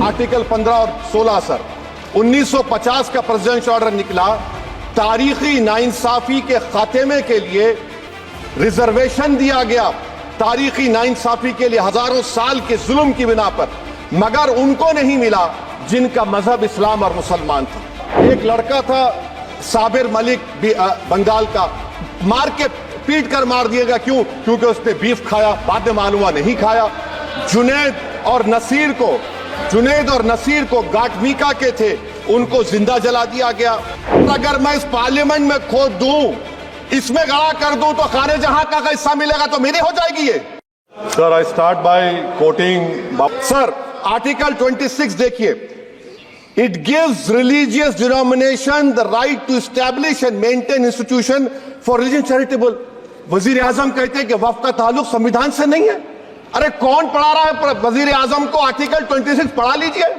Article 15 और 16 sir 1950 का presidential order निकला, तारीखी नाइंसाफी के खात्मे के लिए रिजर्वेशन दिया गया, तारीखी नाइंसाफी के लिए हजारों साल के जुल्म की बिना पर, मगर उनको नहीं मिला जिनका मजहब इस्लाम और मुसलमान था। एक लड़का था साबिर मलिक बंगाल का, मार के पीट कर मार दिया गया। क्यों? क्योंकि उसने बीफ खाया, बाद में मालूम हुआ नहीं खाया। जुनैद और नसीर को गाटमीका के थे, उनको जिंदा जला दिया गया। अगर मैं इस पार्लियामेंट में खोद दूं, इसमें गड़ा कर दूं, तो खाने जहां का हिस्सा मिलेगा तो मेरी हो जाएगी ये। Sir I start by quoting sir article 26 देखिए, it gives religious denomination the right to establish and maintain institution for religion charitable. वजीर आजम कहते हैं कि वक्फ का ताल्लुक संविधान से नहीं है। अरे कौन पढ़ा रहा है वजीर आजम को? आर्टिकल 26 पढ़ा लीजिए।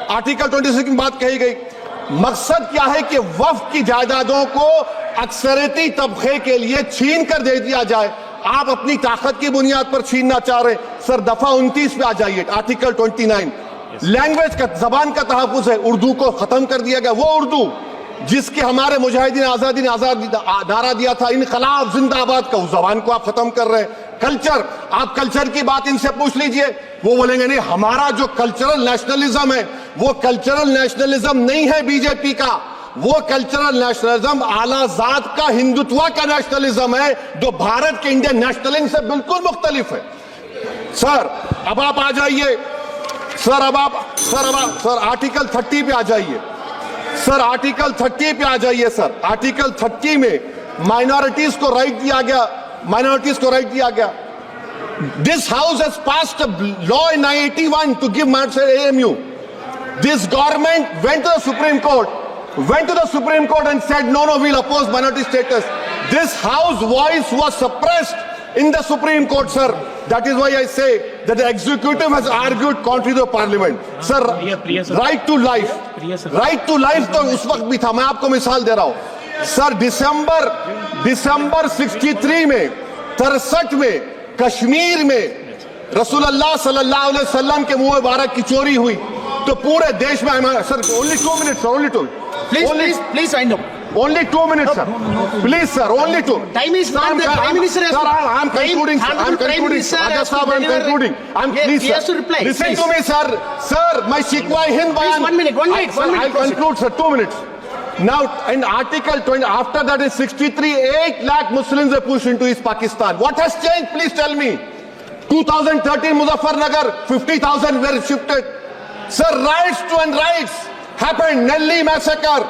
आर्टिकल 26 की बात कही गई, मकसद क्या है कि वक्फ की जायदादों को अक्सरियती तबके के लिए छीन कर दे दिया जाए। आप अपनी ताकत की बुनियाद पर छीनना चाह रहे हैं। सर दफा 29 पे आ जाइए, आर्टिकल 29। लैंग्वेज का, जबान का तहफ्फुज है, उर्दू को खत्म कर दिया गया। वो उर्दू जिसके हमारे मुजाहिदीन आजादी ने नारा दिया था, इनकलाब जिंदाबाद का, उस जबान को आप खत्म कर रहे हैं। कल्चर, आप कल्चर की बात इनसे पूछ लीजिए, वो बोलेंगे नहीं, हमारा जो कल्चरल नेशनलिज्म है वो कल्चरल नेशनलिज्म नहीं है बीजेपी का, वो कल्चरल नेशनलिज्म आला जात का हिंदुत्व का नेशनलिज्म है, जो भारत के इंडियन नेशनलिज्म से बिल्कुल मुख्तलिफ है। सर अब आप आ जाइए, सर आर्टिकल 30 पे आ जाइए। सर आर्टिकल 30 पे आ जाइए। सर आर्टिकल 30 में माइनॉरिटीज को राइट दिया गया। This house has passed a law in 1981 to give AMU. This government went to the Supreme Court and said no, we'll oppose minority status. This house voice was suppressed in the Supreme Court, sir. That is why I say that the executive has argued contrary to the parliament. Sir, right to life तो उस वक्त भी था। मैं आपको मिसाल दे रहा हूं सर, दिसंबर 63 में 63 में कश्मीर में रसूलुल्लाह सल्लल्लाहु अलैहि वसल्लम के मुंह मुबारक की चोरी हुई, तो पूरे देश में sir only 2 minutes sir, please I know only 2 minutes sir, please sir, only 2. Time is not the Prime Minister. Sir, I'm concluding. Raja Sahab, I'm concluding. Please he has to reply. Listen to me sir, my Shikwa Hind Bayan. 1 minute. I'll conclude sir, 2 minutes. Now in article 20, after that is 63, 8 lakh Muslims were pushed into East Pakistan. What has changed? Please tell me. 2013 Muzaffarnagar, 50,000 were shifted. Sir, riots happened. Nelli massacre,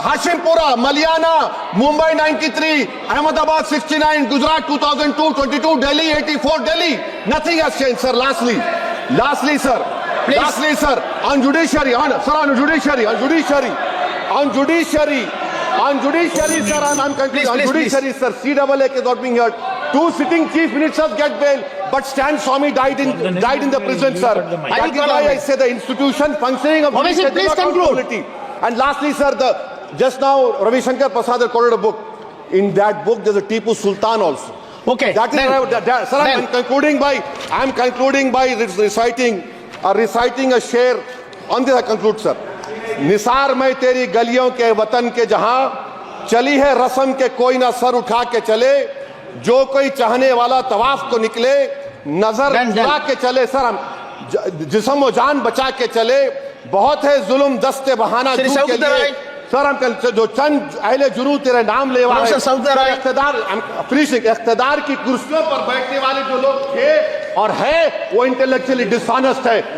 Hashimpura, Maliana, Mumbai 93, Ahmedabad 69, Gujarat 2002, 22, Delhi 84, Delhi. Nothing has changed, sir. Lastly, sir, on judiciary, sir, I'm concluding. On judiciary, sir, CAA is not being heard. 2 sitting chief ministers get bail, but Stan Swamy died in the prison, sir. That is why I say the institution functioning of accountability. And lastly, sir, just now Ravi Shankar Prasad quoted a book. In that book, there's a Tipu Sultan also. Okay. That is sir, I'm concluding by reciting a sher. On this I conclude, sir. Nisar में तेरी गलियों के वतन के जहां चली है रस्म के कोई ना सर उठा के चले, जो कोई चाहने वाला तवाफ को निकले, नजर उठा के चले। सर हम जिस्म और जान बचा के चले, बहुत है जुल्म दस्ते बहाना के लिए। सर हम जो चंद अहले जुनू तेरे नाम लेवा है, इख्तिदार की कुर्सियों पर बैठने वाले जो लोग थे और है, वो इंटेलेक्चुअली डिसऑनेस्ट है।